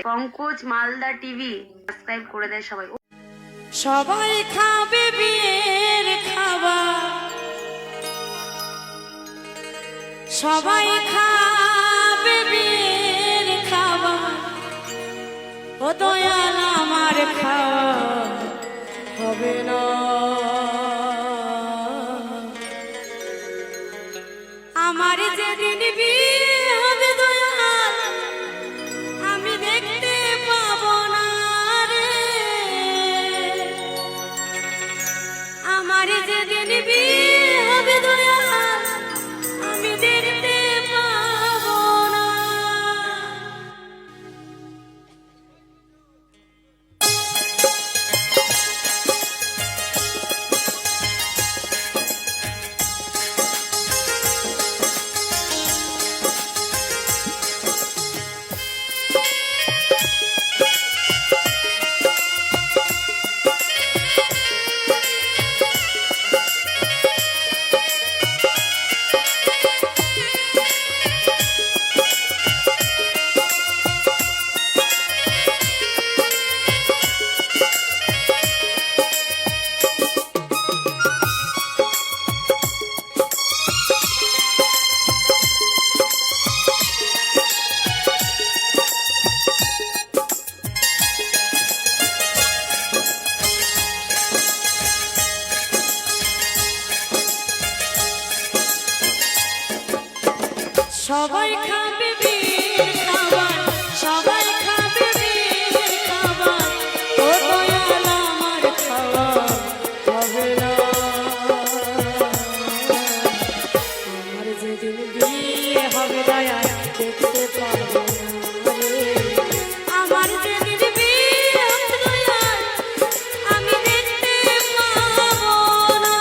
Pankaj Malda TV subscribe করে দেয় সবাই। সবাই খাবে বিয়ের খাবার, সবাই খাবে বিয়ের খাবার, ও দয়াল আমার খাওয়া হবে না। আমার যেদিন বিয়ে হবে দয়াল আমি দেখতে পাবো না রে। আমার যেদিন বিয়ে হবে দয়াল আমি দেখতে পাবো না। সবাই খাবে বিয়ের খাবার, সবাই খাবে বিয়ের খাবার, ও দয়াল আমার খাওয়া হবে না। আমার যেদিন বিয়ে হবে দয়াল দেখতে পাবো না রে। আমার যেদিন বিয়ে হবে দয়াল আমি দেখতে পাবো না।